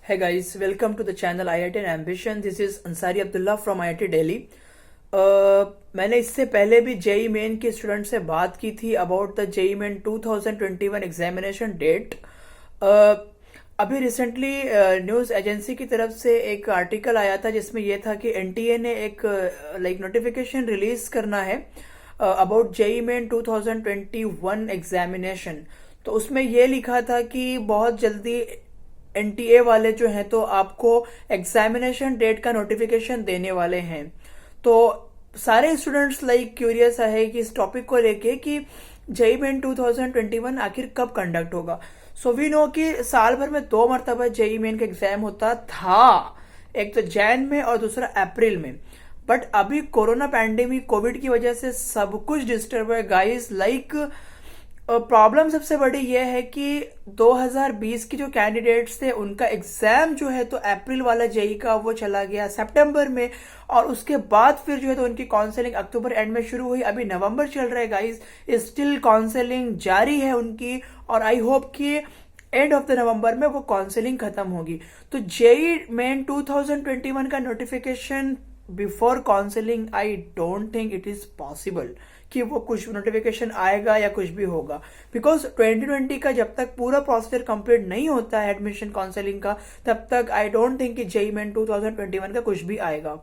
Hey guys, welcome to the channel IIT and Ambition. This is Ansari Abdullah from IIT Delhi. मैंने इससे पहले भी JEE main के student से बात की थी about the JEE Main 2021 examination date. अभी रिसेंटली न्यूज़ एजेंसी की तरफ से एक आर्टिकल आया था जिसमें यह था कि एनटीए ने एक नोटिफिकेशन रिलीज करना है अबाउट जेई मेन 2021 एग्जामिनेशन. तो उसमें यह लिखा था कि बहुत जल्दी एनटीए वाले जो हैं तो आपको एग्जामिनेशन डेट का नोटिफिकेशन देने वाले हैं. तो सारे स्टूडेंट्स क्यूरियस है कि इस टॉपिक को लेके कि जेई मेन 2021 आखिर कब कंडक्ट होगा. सो वी नो कि साल भर में 2 मरतबा जेई मेन का एग्जाम होता था, एक तो जैन में और दूसरा अप्रैल में. बट अभी कोरोना पैंडेमिक कोविड की वजह से सब कुछ डिस्टर्ब है गाइस. प्रॉब्लम सबसे बड़ी यह है कि 2020 की जो कैंडिडेट्स थे उनका एग्जाम जो है तो अप्रैल वाला जेई का वो चला गया सितंबर में, और उसके बाद फिर जो है तो उनकी काउंसलिंग अक्टूबर एंड में शुरू हुई. अभी नवंबर चल रहा है गाइस, स्टिल काउंसलिंग जारी है उनकी, और आई होप कि एंड ऑफ द नवंबर में वो काउंसलिंग खत्म होगी. तो जेई मेन 2021 का notification before counselling I don't think it is possible कि वो कुछ नोटिफिकेशन आएगा या कुछ भी होगा, बिकॉज 2020 का जब तक पूरा प्रोसीजर कंप्लीट नहीं होता है एडमिशन काउंसलिंग का, तब तक आई डोंट थिंक कि जेई मेन 2021 का कुछ भी आएगा.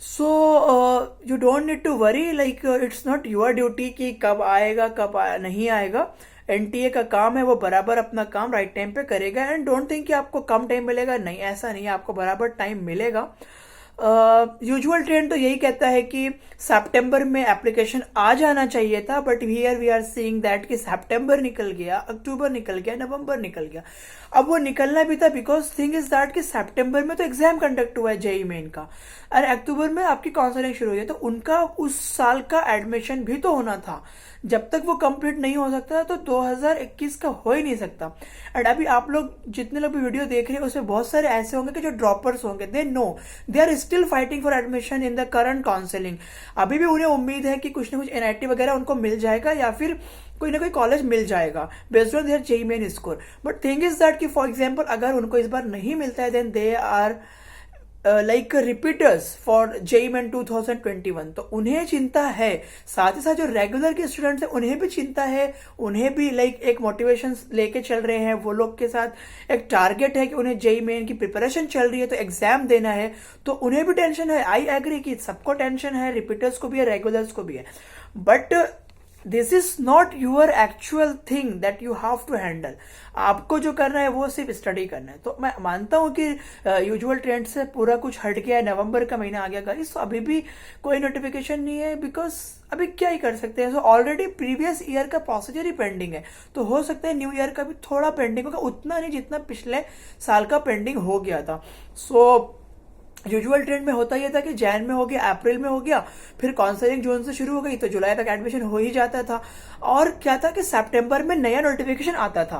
So you don't need to worry, it's not your duty कि कब आएगा नहीं आएगा. एनटीए का काम है, वो बराबर अपना काम राइट टाइम पे करेगा. एंड डोंट थिंक कि आपको कम टाइम मिलेगा, नहीं ऐसा नहीं है, आपको बराबर टाइम मिलेगा. यूजुअल ट्रेंड तो यही कहता है कि सितंबर में एप्लीकेशन आ जाना चाहिए था, but here we are seeing that कि सितंबर निकल गया, अक्टूबर निकल गया, नवंबर निकल गया. अब वो निकलना भी था बिकॉज थिंग इज दैट कि सितंबर में तो एग्जाम कंडक्ट हुआ है जेई मेन का, और अक्टूबर में आपकी काउंसलिंग शुरू हुई है. तो उनका उस साल का एडमिशन भी तो होना था. जब तक वो कंप्लीट नहीं हो सकता तो 2021 का हो ही नहीं सकता. एंड अभी आप लोग जितने लोग भी वीडियो देख रहे हैं उसमें बहुत सारे ऐसे होंगे कि जो ड्रॉपर्स होंगे, they know they are still fighting for admission in the current counselling. अभी भी उन्हें उम्मीद है कि कुछ ना कुछ एनआईटी वगैरह उनको मिल जाएगा या फिर कोई ना कोई कॉलेज मिल जाएगा based on their JEE Main score. But thing is that कि फॉर एग्जाम्पल अगर उनको इस बार नहीं मिलता है then they are repeaters for JEE Main 2021. तो उन्हें चिंता है, साथ ही साथ जो रेगुलर के स्टूडेंट्स हैं उन्हें भी चिंता है. उन्हें भी एक मोटिवेशन लेके चल रहे हैं, वो लोग के साथ एक टारगेट है कि उन्हें जेई मेन की प्रिपरेशन चल रही है तो एग्जाम देना है. तो उन्हें भी टेंशन है. आई एग्री कि सबको टेंशन है, रिपीटर्स को भी है, रेगुलर्स को भी है. But this is not your actual thing that you have to handle. आपको जो करना है वो सिर्फ स्टडी करना है. तो मैं मानता हूं कि यूजुअल ट्रेंड से पूरा कुछ हट गया है, नवंबर का महीना आ गया गाइस, तो अभी भी कोई नोटिफिकेशन नहीं है बिकॉज अभी क्या ही कर सकते हैं. सो ऑलरेडी प्रीवियस ईयर का प्रोसीजर ही पेंडिंग है, तो हो सकता है न्यू ईयर का भी थोड़ा पेंडिंग होगा, उतना नहीं जितना पिछले साल का पेंडिंग हो गया था. सो यूजुअल ट्रेंड में होता यह था कि जैन में हो गया, अप्रैल में हो गया, फिर काउंसलिंग जून से शुरू हो गई तो जुलाई तक एडमिशन हो ही जाता था. और क्या था कि सितंबर में नया नोटिफिकेशन आता था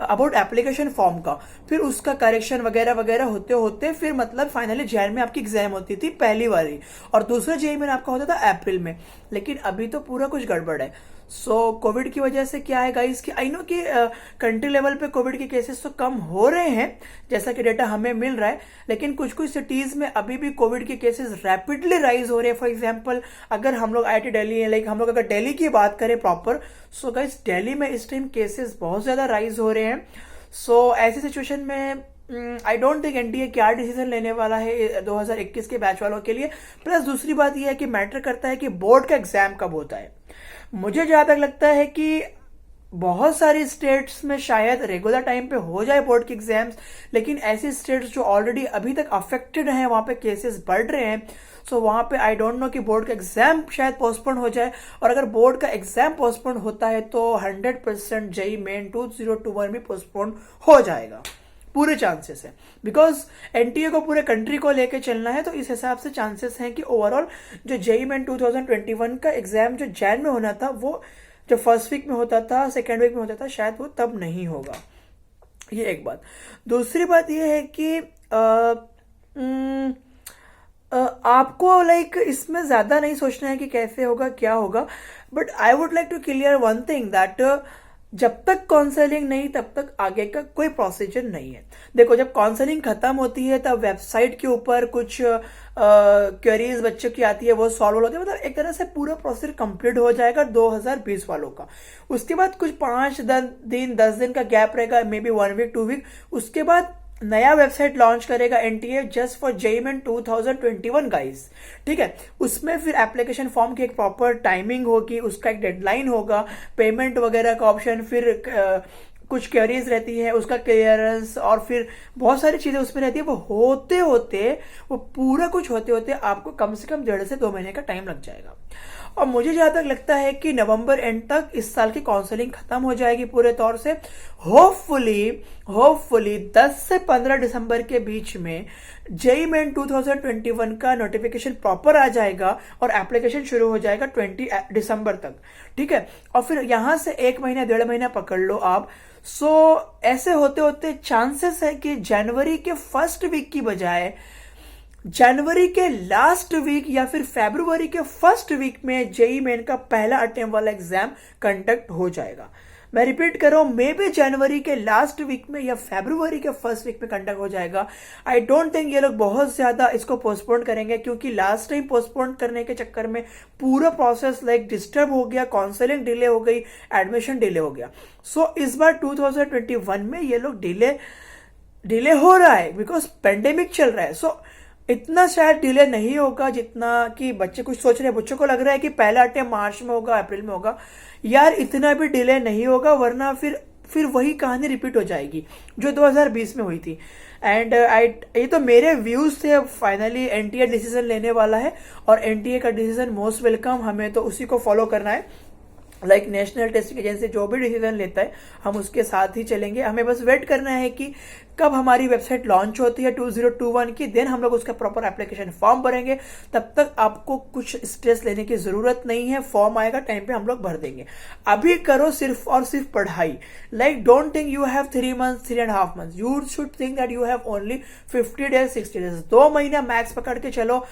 अबाउट एप्लीकेशन फॉर्म का, फिर उसका करेक्शन वगैरह वगैरह होते होते फिर फाइनली जैन में आपकी एग्जाम होती थी पहली वाली, और दूसरा जेई में आपका होता था अप्रैल में. लेकिन अभी तो पूरा कुछ गड़बड़ है. सो कोविड की वजह से क्या है गाइस कि आई नो कि कंट्री लेवल पे कोविड के केसेस तो कम हो रहे हैं जैसा कि डेटा हमें मिल रहा है, लेकिन कुछ कुछ सिटीज में अभी भी कोविड के केसेस रैपिडली राइज हो रहे हैं. फॉर एग्जांपल अगर हम लोग आईआईटी दिल्ली है, हम लोग अगर दिल्ली की बात करें प्रॉपर, सो गाइस दिल्ली में इस टाइम केसेस बहुत ज्यादा राइज हो रहे हैं. सो ऐसी सिचुएशन में आई डोंट थिंक एनडीए क्या डिसीजन लेने वाला है 2021 के बैच वालों के लिए. प्लस दूसरी बात यह है कि मैटर करता है कि बोर्ड का एग्जाम कब होता है. मुझे जहां तक लगता है कि बहुत सारी स्टेट्स में शायद रेगुलर टाइम पे हो जाए बोर्ड के एग्जाम्स, लेकिन ऐसी स्टेट्स जो ऑलरेडी अभी तक अफेक्टेड हैं, वहां पे केसेस बढ़ रहे हैं, सो वहां पे आई डोंट नो कि बोर्ड का एग्जाम शायद पोस्टपोन हो जाए. और अगर बोर्ड का एग्जाम पोस्टपोन होता है तो 100% जेई मेन 2021 भी पोस्टपोन हो जाएगा, पूरे चांसेस है. बिकॉज एनटीए को पूरे कंट्री को लेके चलना है, तो इस हिसाब से चांसेस हैं कि ओवरऑल जो जेई मेन 2021 का एग्जाम जो जैन में होना था वो जो फर्स्ट वीक में होता था, सेकेंड वीक में होता था, शायद वो तब नहीं होगा. ये एक बात. दूसरी बात ये है कि आपको इसमें ज्यादा नहीं सोचना है कि कैसे होगा क्या होगा. But I would like to clear one thing that जब तक काउंसलिंग नहीं तब तक आगे का कोई प्रोसीजर नहीं है। देखो, जब काउंसलिंग खत्म होती है तब वेबसाइट के ऊपर कुछ क्वेरीज बच्चों की आती है, वो सॉल्व होती है, मतलब एक तरह से पूरा प्रोसीजर कंप्लीट हो जाएगा 2020 वालों का। उसके बाद कुछ 5 दिन 10 दिन का गैप रहेगा, मे बी 1 वीक 2 वीक। उसके बाद नया वेबसाइट लॉन्च करेगा NTA just for JEE main 2021 guys. ठीक है, उसमें फिर एप्लीकेशन फॉर्म की एक प्रॉपर टाइमिंग होगी, उसका एक डेडलाइन होगा, पेमेंट वगैरह का ऑप्शन, फिर कुछ क्वेरीज रहती है उसका क्लियरेंस, और फिर बहुत सारी चीजें उसमें रहती है। वो पूरा कुछ होते होते आपको कम से कम 1.5 से 2 महीने का टाइम लग जाएगा। और मुझे जहां तक लगता है कि नवंबर एंड तक इस साल की काउंसलिंग खत्म हो जाएगी पूरे तौर से। होपफुली 10 से 15 दिसंबर के बीच में जेईई मेन 2021 का नोटिफिकेशन प्रॉपर आ जाएगा और एप्लीकेशन शुरू हो जाएगा 20 दिसंबर तक। ठीक है, और फिर यहां से 1 महीना 1.5 महीना पकड़ लो आप। ऐसे होते होते चांसेस है कि जनवरी के फर्स्ट वीक की बजाय जनवरी के लास्ट वीक या फिर फरवरी के फर्स्ट वीक में जेईई मेन का पहला अटेम्प्ट वाला एग्जाम कंडक्ट हो जाएगा। मैं रिपीट कर रहा हूं, मे बी जनवरी के लास्ट वीक में या फरवरी के फर्स्ट वीक में कंडक्ट हो जाएगा। आई डोंट थिंक ये लोग बहुत ज्यादा इसको पोस्टपोन करेंगे, क्योंकि लास्ट टाइम पोस्टपोन करने के चक्कर में पूरा प्रोसेस डिस्टर्ब हो गया, काउंसलिंग डिले हो गई, एडमिशन डिले हो गया। इस बार 2021 में ये लोग डिले हो रहा है बिकॉज पेंडेमिक चल रहा है। इतना शायद डिले नहीं होगा जितना कि बच्चे कुछ सोच रहे हैं। बच्चों को लग रहा है कि पहला अटेम्प्ट मार्च में होगा, अप्रैल में होगा। यार इतना भी डिले नहीं होगा, वरना फिर वही कहानी रिपीट हो जाएगी जो 2020 में हुई थी। एंड ये तो मेरे व्यूज थे। अब फाइनली एनटीए डिसीजन लेने वाला है और एनटीए का डिसीजन मोस्ट वेलकम, हमें तो उसी को फॉलो करना है। नेशनल टेस्टिंग एजेंसी जो भी डिसीजन लेता है हम उसके साथ ही चलेंगे। हमें बस वेट करना है कि कब हमारी वेबसाइट लॉन्च होती है 2021 की, देन हम लोग उसका प्रॉपर एप्लीकेशन फॉर्म भरेंगे। तब तक आपको कुछ स्ट्रेस लेने की जरूरत नहीं है, फॉर्म आएगा टाइम पे हम लोग भर देंगे। अभी करो सिर्फ और सिर्फ पढ़ाई। Don't think you have 3 months 3.5 months, you should think that you have only 50 days 60 days, 2 महीना मैक्स पकड़ के चलो।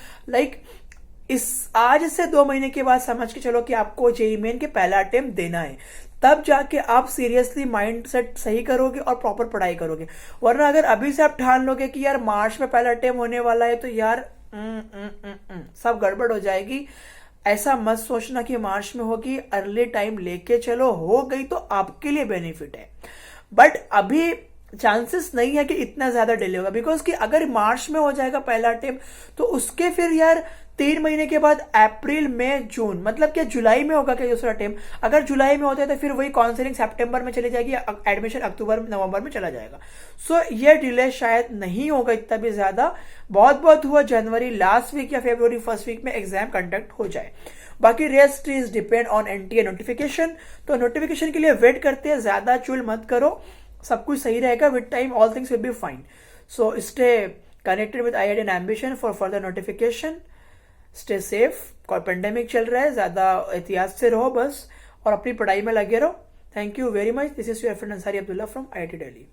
आज से 2 महीने के बाद समझ के चलो कि आपको जेईई मेन के पहला अटेम्प्ट देना है, तब जाके आप सीरियसली माइंड सेट सही करोगे और प्रॉपर पढ़ाई करोगे। वरना अगर अभी से आप ठान लोगे कि यार मार्च में पहला अटेम्प्ट होने वाला है, तो यार सब गड़बड़ हो जाएगी। ऐसा मत सोचना कि मार्च में होगी, अर्ली टाइम लेके चलो, हो गई तो आपके लिए बेनिफिट है। बट अभी चांसेस नहीं है कि इतना ज्यादा डिले होगा, बिकॉज कि अगर मार्च में हो जाएगा पहला अटेम्प्ट तो उसके फिर यार 3 महीने के बाद अप्रैल मई जून, मतलब क्या जुलाई में होगा क्या दूसरा अटेम्प्ट? अगर जुलाई में होता है तो फिर वही काउंसलिंग सितंबर में चली जाएगी, एडमिशन अक्टूबर नवंबर में चला जाएगा। ये डिले शायद नहीं होगा इतना भी ज्यादा। बहुत हुआ जनवरी लास्ट वीक या फरवरी फर्स्ट वीक में एग्जाम कंडक्ट हो जाए। बाकी rest is depend on NTA notification. तो नोटिफिकेशन के लिए वेट करते हैं, ज्यादा चुल मत करो, सब कुछ सही रहेगा। With time all things will be fine. Stay connected with IIT and ambition for further notification. Stay safe, कोई पेंडेमिक चल रहा है, ज्यादा एहतियात से रहो बस, और अपनी पढ़ाई में लगे रहो। Thank you very much. This is your friend Ansari Abdullah from IIT Delhi.